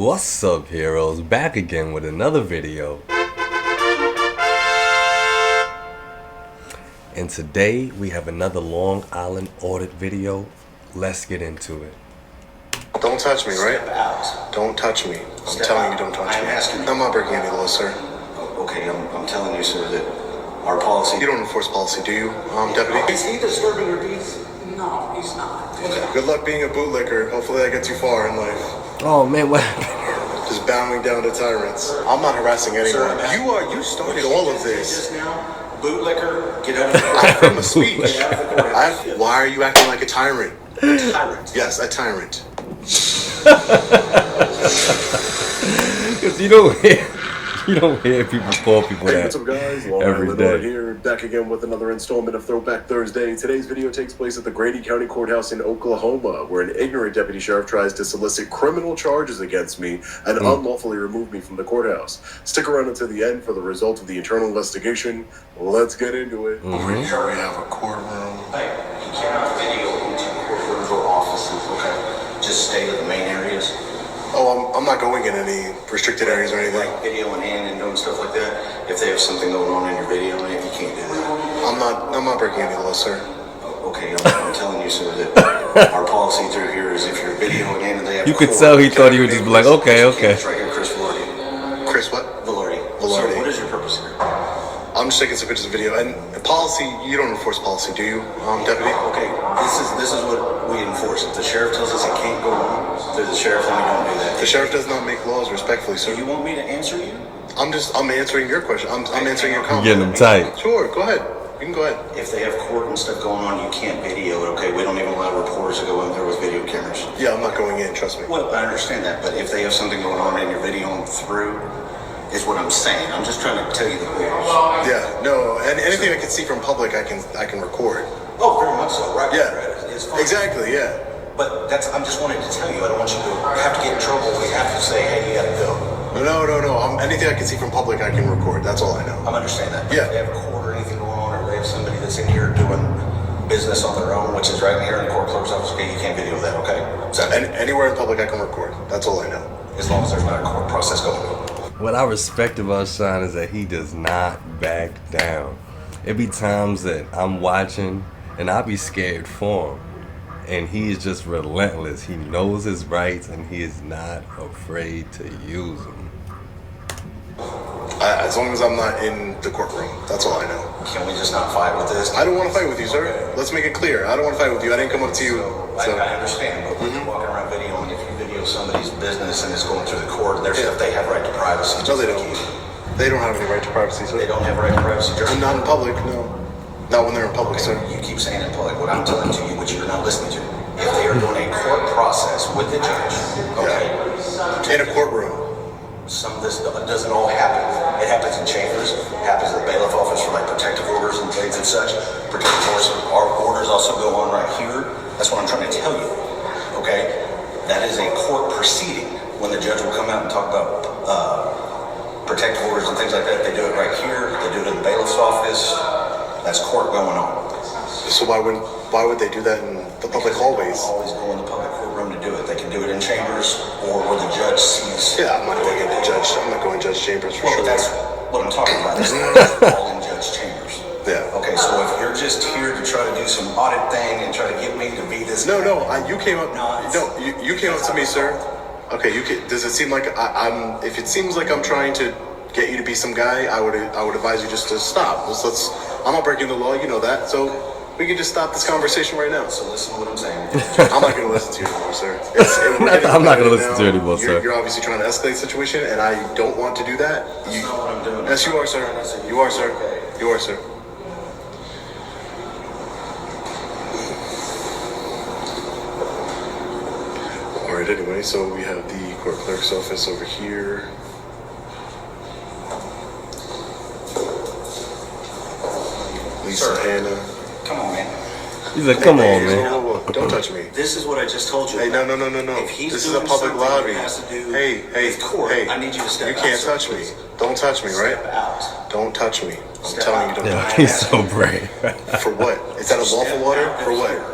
What's up, heroes? Back again with another video. And today we have another Long Island audit video. Let's get into it. Don't touch me, right? Step out. Don't touch me. I'm Step telling out. you, don't touch I am me. asking you. I'm not breaking any laws, sir. Okay, I'm telling you, sir, that our policy... You don't enforce policy, do you, deputy? Is he disturbing your peace? No, he's not. Okay. Good luck being a bootlicker. Hopefully I get too far in life. Oh man, what happened? Just bowing down to tyrants. I'm not harassing anyone. Sir, You started all of this. Just now, bootlicker, get out of the court. I from a speech. Get out of the court. Why are you acting like a tyrant? Tyrant. Yes, a tyrant. Because you don't hear people call people Hey, that what's up, guys? Long every Island day. Audit here, back again with another installment of Throwback Thursday. Today's video takes place at the Grady County Courthouse in Oklahoma, where an ignorant deputy sheriff tries to solicit criminal charges against me and unlawfully remove me from the courthouse. Stick around until the end for the result of the internal investigation. Let's get into it. Over here we have a courtroom. Hey, you cannot video into courtrooms or offices, okay? Just stay to the main areas. Oh, I'm not going in any restricted areas or anything. Like videoing in and doing stuff like that. If they have something going on in your video, you can't do that. I'm not breaking any laws, sir. Okay, I'm telling you, sir, that our policy through here is if you're videoing in and they have You could court, tell he thought he would just be like, okay. It's right here, Chris Velarde. Chris, what? Velarde. Velarde. So what is your purpose here? I'm just taking some pictures of video. And policy, you don't enforce policy, do you, deputy? Okay, this is what we enforce. If the sheriff tells us it can't go on, there's a sheriff and we don't do that. The sheriff does not make laws, respectfully, sir. Do you want me to answer you? I'm answering your question. I'm answering your comment. Getting them tight. Sure, go ahead. You can go ahead. If they have court and stuff going on, you can't video it, okay? We don't even allow reporters to go in there with video cameras. Yeah, I'm not going in, trust me. Well, I understand that, but if they have something going on and you're videoing through, is what I'm saying. I'm just trying to tell you the rules. Yeah, no, and anything I can see from public, I can record. Oh, very much so, right? Yeah, It's fine. exactly, yeah. But I'm just wanting to tell you, I don't want you to have to get in trouble. We have to say, hey, you gotta go. No. Anything I can see from public, I can record. That's all I know. I understand that. But Yeah. if they have a court or anything going on, or they have somebody that's in here doing business on their own, which is right here in the court clerk's office, okay, you can't video that, okay? So, And anywhere in public, I can record. That's all I know. as long as there's not a court process going on. What I respect about Sean is that he does not back down. It be times that I'm watching and I be scared for him. And he is just relentless. He knows his rights and he is not afraid to use them. As long as I'm not in the courtroom, that's all I know. Can we just not fight with this? I don't want to fight with you, sir. Let's make it clear. I don't want to fight with you. I didn't come up to you. So, I understand, but when you're walking around videoing, if you video somebody's business and it's going through the court, there's stuff they have right to privacy. No, they just don't. like you. They don't have any right to privacy, sir. They don't have a right to privacy. I'm not in public, no. Not when they're in public, sir. You keep saying in public what I'm telling to you, which you're not listening to. If they are doing a court process with the judge, okay, In a courtroom. some of this doesn't all happen. It happens in chambers, it happens at the bailiff office for like protective orders and things and such. Protective orders, our orders also go on right here. That's what I'm trying to tell you, okay? That is a court proceeding. When the judge will come out and talk about protective orders and things like that, they do it right here, they do it in the bailiff's office. That's court going on. So why would they do that in the public hallways? Always go in the public courtroom to do it. They can do it in chambers or where the judge sees. Yeah, I'm not going to judge. I'm not going to judge chambers for Well, sure. but that's what I'm talking about. It's all in judge chambers. Yeah. Okay, so if you're just here to try to do some audit thing and try to get me to be this. No, you came up. No, You came up to me, sir. Okay, does it seem like I'm? If it seems like I'm trying to get you to be some guy, I would advise you just to stop. I'm not breaking the law. You know that. So we can just stop this conversation right now. So listen to what I'm saying. I'm not going to listen to you anymore, sir. I'm not going to listen to you anymore, sir. You're obviously trying to escalate the situation, and I don't want to do that. That's not what I'm doing. Yes, you are, sir. You are, sir. You are, sir. All right. Anyway, so we have the court clerk's office over here. Lisa, Sir. Hannah. Come on, man. He's like, come on, Hey, man. whoa. Don't touch me. This is what I just told you. Hey, no. If he's This is a doing public something lobby. that has to do Hey, with court, hey. I need you to step You out, can't sir, touch me. please. Don't touch me, right? Step out. Don't touch me. I'm Step telling you, out. don't Yeah, touch me. he's so brave. For what? Is that a lawful Step order? out For of what? here.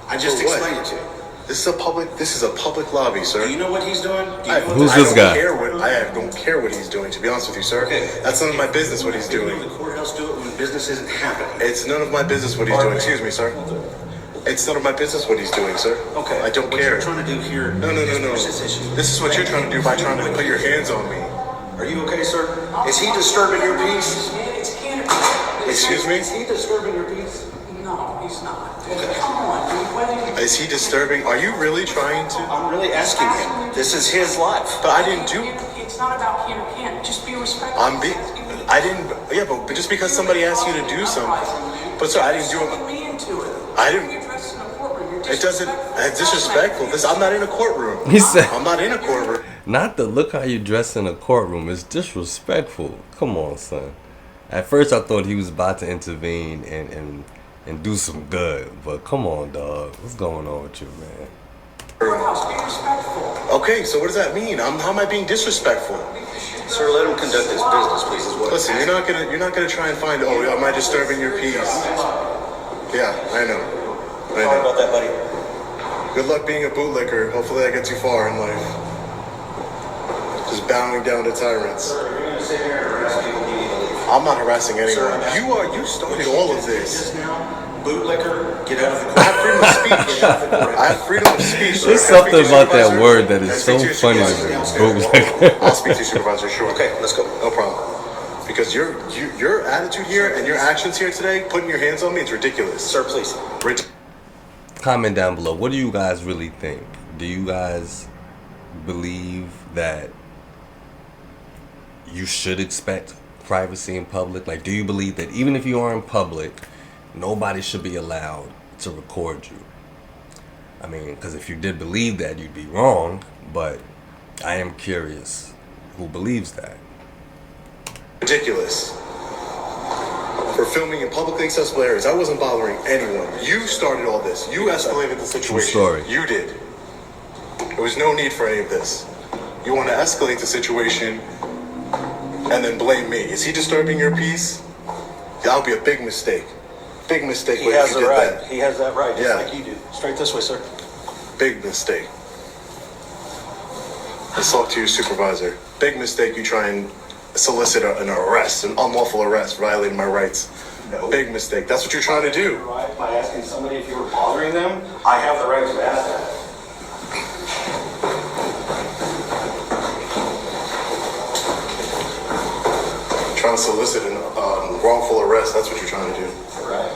I just For what? explained it to you. This is a public lobby, sir. Do you know what he's doing? Do you know Who's this guy? I don't care what he's doing, to be honest with you, sir. Okay. That's none of my business what he's doing. The courthouse do it when business isn't happening. It's none of my business what he's doing. Excuse me, sir. It's none of my business what he's doing, sir. Okay. I don't what care. What you're trying to do here? No. This issue. This is what you're trying to do by trying to put your hands on me. Are you okay, sir? Is he disturbing your peace? It's canopy. Excuse me? Is he disturbing your peace? No, he's not. Okay. Come on, dude. Whether Is he disturbing? Are you really trying to? I'm really asking him. This is his life. But I didn't do. It's not about can or can't. Just be respectful. I didn't. Yeah, but just because somebody asked you to do something. But sir, I didn't do it. Me into it. I didn't- You're dressed in a courtroom. You're It doesn't. It's disrespectful. I'm not in a courtroom. He said, I'm not in a courtroom. not the look how you dress in a courtroom. It's disrespectful. Come on, son. At first, I thought he was about to intervene and do some good. But come on, dog. What's going on with you, man? courthouse. Be respectful. Okay, so what does that mean? How am I being disrespectful? Sir, let him conduct his business, please. Is what Listen, you're not gonna try and find. Oh, am I disturbing your peace? Yeah, I know. Sorry about that, buddy. Good luck being a bootlicker. Hopefully that gets you far in life. Just bowing down to tyrants. Sir, you're going to sit here and harass people. You need to leave. I'm not harassing anyone. Sir, You started all of this. Just now, bootlicker, get out of the I have freedom of court. speech. I have freedom of speech. sir. There's Can I speak to something your about that supervisor? word that Can I is speak so to your funny to supervisor? me. Bootlicker. I'll speak to your supervisor, sure. Okay, let's go. No problem. Because your attitude here and your actions here today, putting your hands on me, it's ridiculous. Sir, please. Comment down below. What do you guys really think? Do you guys believe that you should expect privacy in public? Like, do you believe that even if you are in public, nobody should be allowed to record you? I mean, because if you did believe that, you'd be wrong. But I am curious who believes that. Ridiculous. For filming in publicly accessible areas. I wasn't bothering anyone. You started all this. You escalated the situation. True story. You did. There was no need for any of this. You want to escalate the situation and then blame me. Is he disturbing your peace? That would be a big mistake. Big mistake. He when has you the did right. that. He has that right, just Yeah. like you do. Straight this way, sir. Big mistake. Let's talk to your supervisor. Big mistake. You try and solicit an arrest, an unlawful arrest, violating my rights. No. Big mistake. That's what you're trying to do. Right, by asking somebody if you were bothering them, I have the right to ask that. Trying to solicit an wrongful arrest. That's what you're trying to do. Right.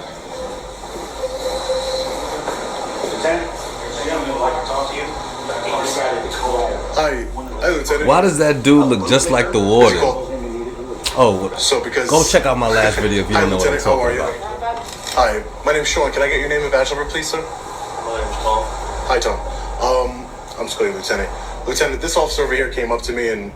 Lieutenant, there's a gentleman who'd like to talk to you. He decided to call. Hi, Lieutenant. Why does that dude look just like the warden? Oh, So because go check out my last video if you Hi, don't know what I'm Lieutenant. How are talking you? about. Hi, my name's Sean. Can I get your name and badge number, please, sir? My name's Paul. Hi, Tom. I'm just calling you Lieutenant. Lieutenant, this officer over here came up to me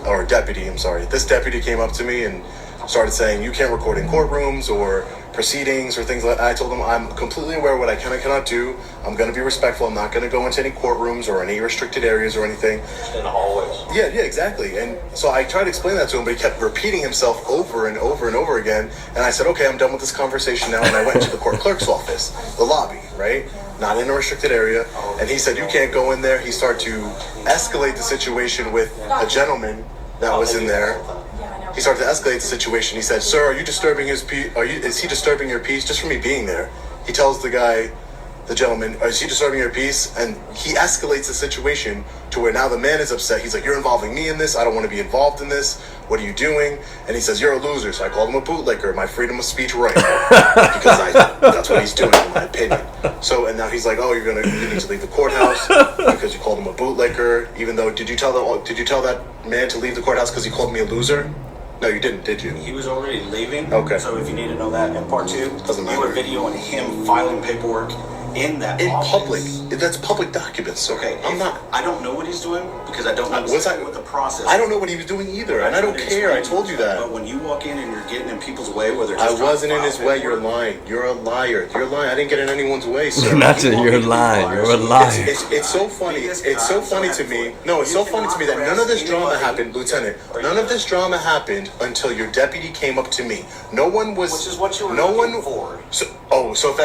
or deputy, I'm sorry. This deputy came up to me and started saying, you can't record in courtrooms or proceedings or things like that. I told him I'm completely aware of what I can and cannot do. I'm going to be respectful. I'm not going to go into any courtrooms or any restricted areas or anything. In the hallways. Yeah, exactly. And so I tried to explain that to him, but he kept repeating himself over and over and over again. And I said, okay, I'm done with this conversation now. And I went to the court clerk's office, the lobby, right? Not in a restricted area. And he said, you can't go in there. He started to escalate the situation with a gentleman that was in there. He started to escalate the situation. He said, sir, are you disturbing his peace? Is he disturbing your peace just for me being there? He tells the guy, the gentleman, is he disturbing your peace? And he escalates the situation to where now the man is upset. He's like, you're involving me in this. I don't want to be involved in this. What are you doing? And he says, you're a loser. So I called him a bootlicker, my freedom of speech right. Because that's what he's doing, in my opinion. So, and now he's like, oh, you need to leave the courthouse because you called him a bootlicker. Even though, did you tell that man to leave the courthouse because he called me a loser? No, you didn't, did you? He was already leaving. Okay. So if you need to know that, in part two, Doesn't you were matter. videoing him filing paperwork in that In office. public. That's public documents, sir. Okay. I'm not. I don't know what he's doing because I don't Was understand I- what the process. I don't know what he was doing either, and I don't care. I told you that. But when you walk in and you're getting in people's way, whether it's I just trying to wasn't in file his way. You're paperwork, lying. You're a liar. You're lying. I didn't get in anyone's way, sir. You're lying. You're a liar. It's so funny. It's so funny to me. No, it's so funny to me that none of this drama happened, Lieutenant. None of this drama happened until your deputy came up to me. No one was. Which is what you were no looking one, for. So if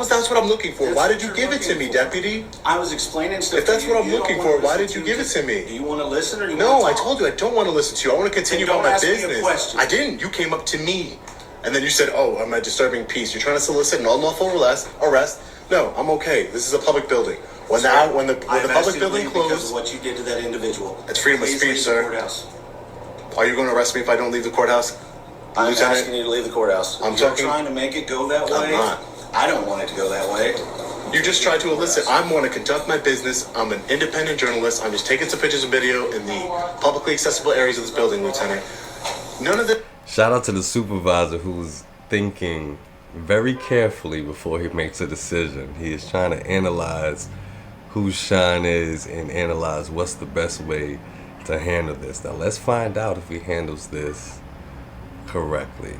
that's what I'm looking for. That's Why did you what give you're it to me, looking for. deputy? I was explaining stuff. If that's to you. what I'm You don't looking wanna for, why listen did you to give it to me? Do you want to listen or you No, want I to talk? told you I don't want to listen to you. I want to continue Then about don't my ask me a business. question. I didn't. You came up to me, and then you said, "Oh, am I disturbing peace? You're trying to solicit an unlawful arrest." No, I'm okay. This is a public building. When Sir, the I've asked public you to building leave because of closed, what you did to that individual. It's freedom of Please speech, leave the sir. courthouse. are you going to arrest me if I don't leave the courthouse, I'm Lieutenant? asking you to leave the courthouse. I'm You're talking- trying to make it go that I'm way. not. I don't want it to go that way. You just tried to elicit. I want to conduct my business. I'm an independent journalist. I'm just taking some pictures and video in the publicly accessible areas of this building, Lieutenant. None of this. Shout out to the supervisor who's thinking very carefully before he makes a decision. He is trying to analyze whose shine is and analyze what's the best way to handle this. Now let's find out if he handles this correctly.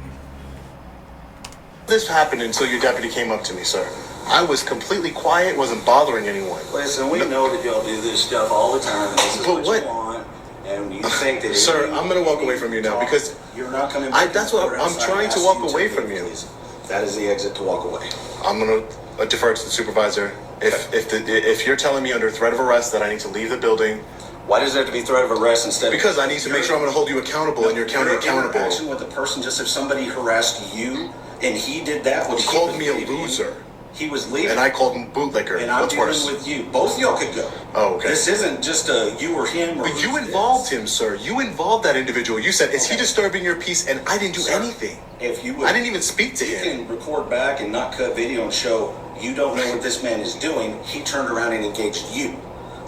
This happened until your deputy came up to me, sir. I was completely quiet, wasn't bothering anyone. Listen, we know that y'all do this stuff all the time. And this is But what what? you want. And you think that Sir, everything I'm gonna walk you away from you now talk, because you're not coming back. that's to the what I'm courthouse. trying to asked walk you away leave, from you. please. That is the exit to walk away. I'm gonna defer to the supervisor. If you're telling me under threat of arrest that I need to leave the building Why does there have to be threat of arrest instead? because of I need to make sure I'm gonna hold you accountable and your county Your accountable. interaction with the person, just if somebody harassed you and he did that, which He called me a loser, He was leaving. and I called him bootlicker. And I'm What's dealing worse? with you. Both of y'all could go. Oh, okay. This isn't just a you or him or But you who's involved this. him, sir. You involved that individual. You said, "Is he Okay. disturbing your peace?" And I didn't do Sir, anything. If you would, I didn't even speak to you him. can record back and not cut video and show you don't know what this man is doing. He turned around and engaged you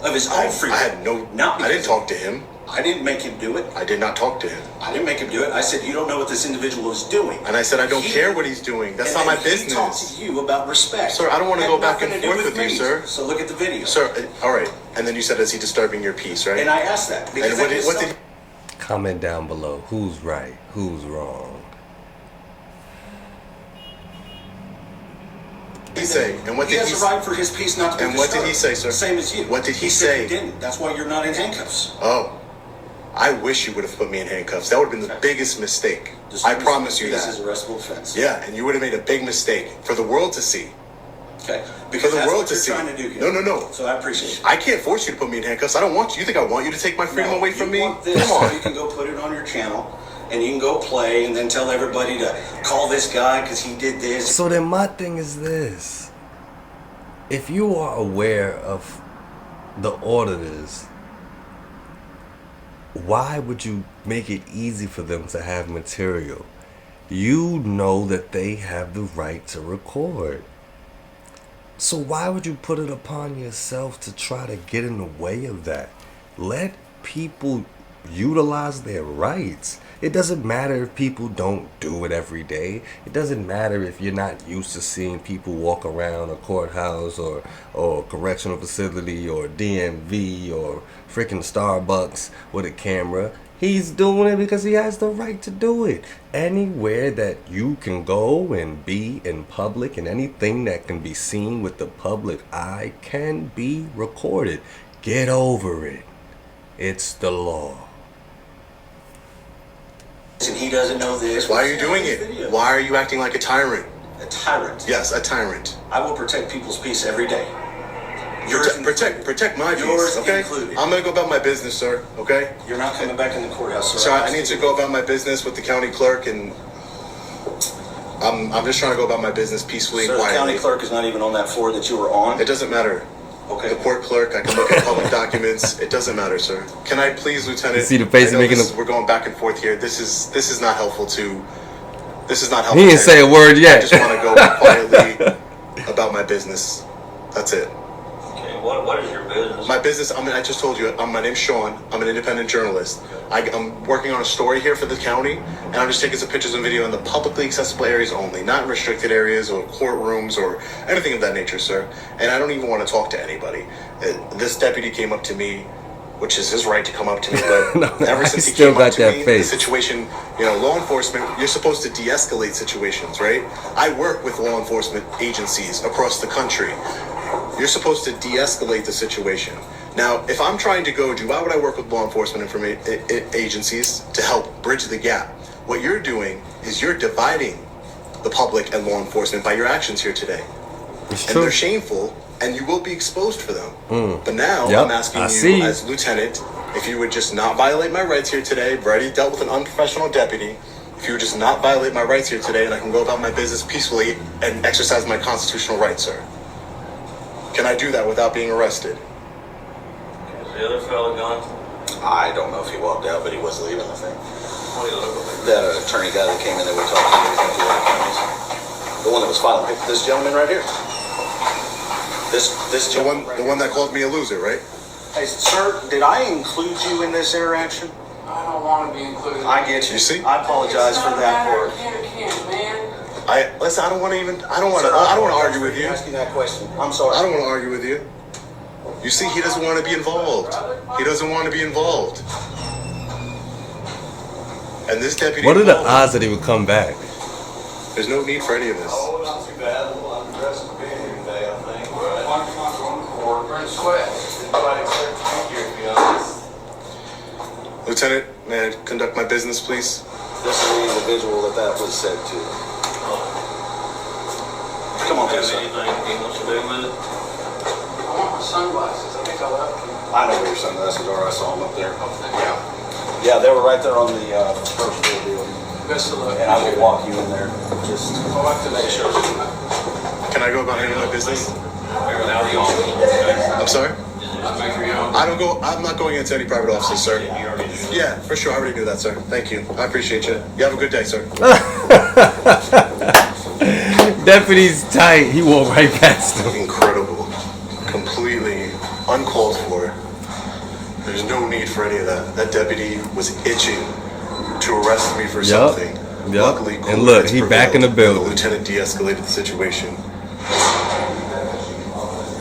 of his own free I will. had no. Not I didn't because- talk to him. I didn't make him do it. I did not talk to him. I didn't make him do it. I said you don't know what this individual is doing. And I said, I don't He- care what he's doing. That's and not my then He talked business. to you about respect. Sir, I don't wanna Had go back nothing and to do forth with you, me. sir. So look at the video. Sir, all right. And then you said, "Is he disturbing your peace?" Right? And I asked that because And what that did, is what did something- Comment down below. Who's right? Who's wrong? he say? And what He did has he a say? right for his peace not to be And what did he disturbed. say, sir? Same as you. What did he said say? you didn't. That's why you're not in handcuffs. Oh, I wish you would have put me in handcuffs. That would have been the biggest mistake. I promise you This is that. arrestable offense. Yeah, and you would have made a big mistake for the world to see. Okay. For Because the that's world what to you're see. trying to do here. No, no, no. So I appreciate it. I can't force you to put me in handcuffs. I don't want you. You think I want you to take my freedom No, away from you me? want this, Come so on. you can go put it on your channel, and you can go play, and then tell everybody to call this guy because he did this. So then my thing is this. If you are aware of the auditors, why would you make it easy for them to have material? You know that they have the right to record. So why would you put it upon yourself to try to get in the way of that? Let people utilize their rights. It doesn't matter if people don't do it every day. It doesn't matter if you're not used to seeing people walk around a courthouse or a correctional facility or DMV or freaking Starbucks with a camera. He's doing it because he has the right to do it. Anywhere that you can go and be in public and anything that can be seen with the public eye can be recorded. Get over it. It's the law. And he doesn't know this. Why are you doing This it? video. Why are you acting like a tyrant? A tyrant. Yes, a tyrant. I will protect people's peace every day. Yours Protect my Yours peace, okay? included. I'm gonna go about my business, sir, okay? You're not coming back in the courthouse, sir. So I need to go about my business with the county clerk, and I'm just trying to go about my business peacefully Sir, and the county quietly. clerk is not even on that floor that you were on. It doesn't matter. Okay. The court clerk, I can look at public documents. It doesn't matter, sir. Can I please, Lieutenant? You see the face I know making this- a- We're going back and forth here. This is not helpful to. This is not helpful. He didn't to say a word I yet. just want to go quietly about my business. That's it. Okay, what is your business? My business, I just told you, my name's Sean. I'm an independent journalist. I'm working on a story here for the county, and I'm just taking some pictures and video in the publicly accessible areas only, not in restricted areas or courtrooms or anything of that nature, sir. And I don't even want to talk to anybody. This deputy came up to me, which is his right to come up to me, but No, ever I since he still came got up to that me, face. the situation, law enforcement, you're supposed to de-escalate situations, right? I work with law enforcement agencies across the country. You're supposed to de-escalate the situation. Now, if I'm trying to goad you, why would I work with law enforcement agencies to help bridge the gap? What you're doing is you're dividing the public and law enforcement by your actions here today. It's and true. they're shameful, and you will be exposed for them. But now Yep, I'm asking I see. you, as lieutenant, if you would just not violate my rights here today. I've already dealt with an unprofessional deputy. If you would just not violate my rights here today, and I can go about my business peacefully and exercise my constitutional rights, sir. Can I do that without being arrested? Is the other fellow gone? I don't know if he walked out, but he was leaving, I think. What do you look like? That attorney guy that came in that we talked to, he was going through our counties. The one that was filing papers. This gentleman right here. This The one that called me a loser, right? Hey, sir, did I include you in this interaction? I don't want to be included. I get you. You see? I apologize for that part. Can or can't, man. Listen. I don't want to argue with you. Asking that question. I'm sorry. I don't want to argue with you. You see, he doesn't want to be involved. He doesn't want to be involved. And this deputy. What are the odds that he would come back? There's no need for any of this. Oh, not too bad. Well, I'm dressed to be here today, I think. But We're in sweat. nobody expects to be here, to be honest. Lieutenant, may I conduct my business, please? This is the individual that was said to. Come on, Have please, sir. anything he wants to do with it? I want my sunglasses. I think I left them. I know where your sunglasses are. I saw them up there. Yeah. Yeah, they were right there on the first floor building. Best of luck. And I will walk you in there. Just I'll have to make sure. Can I go about handling my business? We're now the office. I'm sorry? Just make sure you don't. I'm not going into any private offices, sir. You already did. Yeah, for sure. I already knew that, sir. Thank you. I appreciate you. You have a good day, sir. Deputy's tight. He walked right past him. Incredible. Completely uncalled for. There's no need for any of that. That deputy was itching to arrest me for something. Yup. Luckily, And look, he back in the building. The lieutenant de-escalated the situation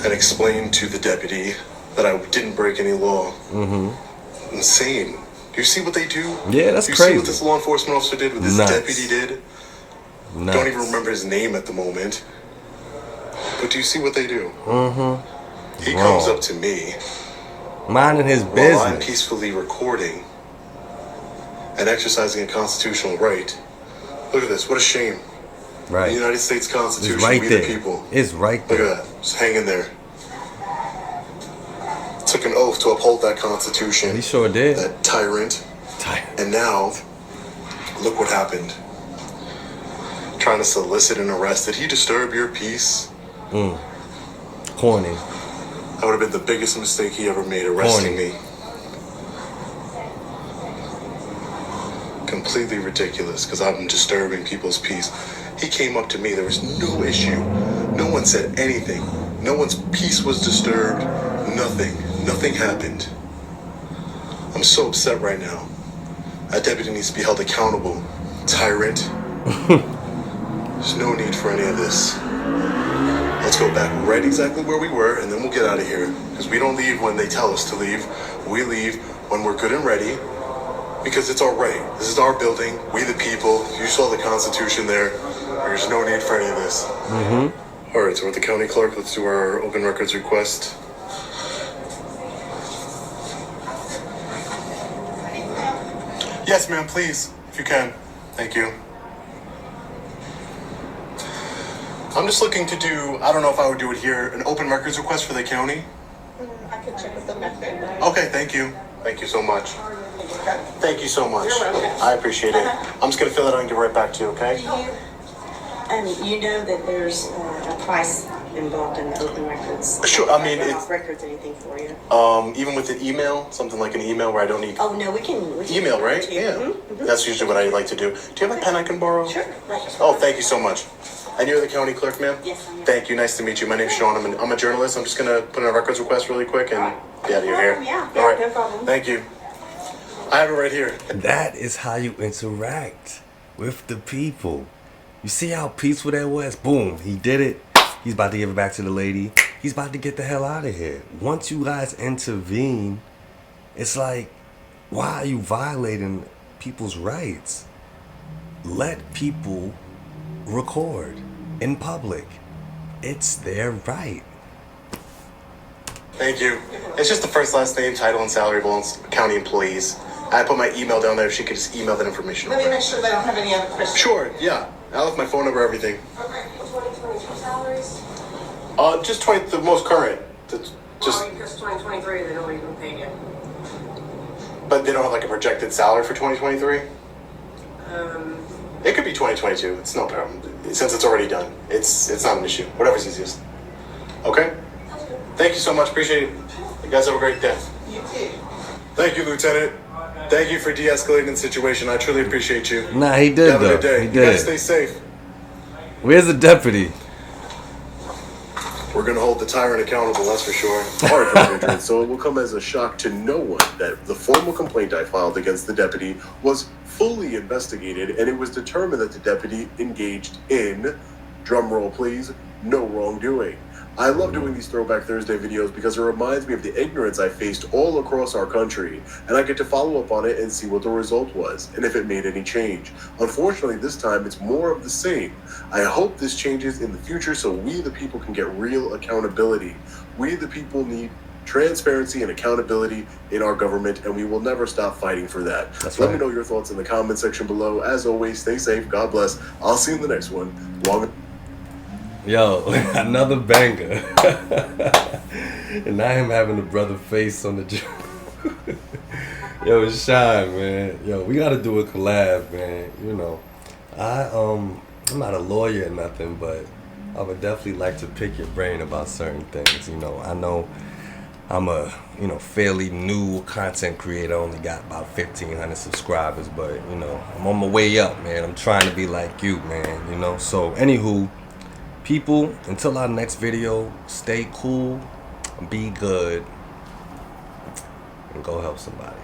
and explained to the deputy that I didn't break any law. Mm-hmm. Insane. Do you see what they do? Yeah, that's do you crazy. see what this law enforcement officer did? What this Nuts. deputy did? Nuts. Don't even remember his name at the moment. But do you see what they do? Mm-hmm. He comes up to me Minding his while I'm business. peacefully recording and exercising a constitutional right. Look at this. What a shame. The Right. United States Constitution, It's right we there. the people. It's right Look there. at that. Just hanging there. Took an oath to uphold that Constitution. He sure did. That tyrant. Tight. And now, look what happened. Trying to solicit an arrest. Did he disturb your peace? Corny. That would have been the biggest mistake he ever made, arresting Corny. me. Completely ridiculous, because I'm disturbing people's peace. He came up to me, there was no issue. No one said anything. No one's peace was disturbed. Nothing. Nothing happened. I'm so upset right now. That deputy needs to be held accountable. Tyrant. There's no need for any of this. Let's go back right exactly where we were, and then we'll get out of here. Because we don't leave when they tell us to leave. We leave when we're good and ready. Because it's our right. This is our building. We the people. You saw the Constitution there. There's no need for any of this. Mm-hmm. All right, so we're at the county clerk. Let's do our open records request. Yes, ma'am, please, if you can. Thank you. I'm just looking to do, I don't know if I would do it here, an open records request for the county. I can check with the method. Okay, thank you. Thank you so much. Thank you so much. You're welcome. I appreciate it. I'm just gonna fill it out and give it right back to you, okay? You know that there's a price involved in the open records. Sure, I mean, Run it's- off records, anything for you. Even with an email, something like an email where I don't need Oh, no, we can. email, right? to- Yeah. Mhm. That's usually what I like to do. Do you have a pen I can borrow? Sure. Oh, thank you so much. And you're the county clerk, ma'am? Yes, I am. Thank you. Nice to meet you. My name's Sean. I'm a journalist. I'm just gonna put in a records request really quick and get out of your hair. Yeah, All right. no problem. Thank you. I have it right here. That is how you interact with the people. You see how peaceful that was? Boom, he did it. He's about to give it back to the lady. He's about to get the hell out of here. Once you guys intervene, it's like, why are you violating people's rights? Let people record in public. It's their right. Thank you. It's just the first, last name, title, and salary belongs to county employees. I put my email down there. If she could just email that information Let me over. make sure they don't have any other questions. Sure. Yeah. I left my phone number, everything. Okay, 2022 salaries. Just the most current. Just, Because 2023, they don't even pay yet. but they don't have like a projected salary for 2023. It could be 2022. It's no problem since it's already done. It's not an issue. Whatever's easiest. Okay. Thank you so much. Appreciate it. You guys have a great day. Thank you, Lieutenant. Thank you for de-escalating the situation. I truly appreciate you. Nah, he did Have a though. good day. He You did. guys stay safe. Where's the deputy? We're going to hold the tyrant accountable, that's for sure. All right, Confrontation. So it will come as a shock to no one that the formal complaint I filed against the deputy was fully investigated, and it was determined that the deputy engaged in, drumroll please, no wrongdoing. I love doing these Throwback Thursday videos because it reminds me of the ignorance I faced all across our country, and I get to follow up on it and see what the result was, and if it made any change. Unfortunately, this time it's more of the same. I hope this changes in the future so we the people can get real accountability. We the people need transparency and accountability in our government, and we will never stop fighting for that. Let me know your thoughts in the comment section below. As always, stay safe, God bless. I'll see you in the next one. Yo, another banger. And I am having a brother face on the Yo, it's shy, man. Yo, we gotta do a collab, man. You know, I'm not a lawyer or nothing, but I would definitely like to pick your brain about certain things. You know, I know I'm a fairly new content creator. I only got about 1,500 subscribers, but you know, I'm on my way up, man. I'm trying to be like you, man. You know, so anywho. People, until our next video, stay cool, be good, and go help somebody.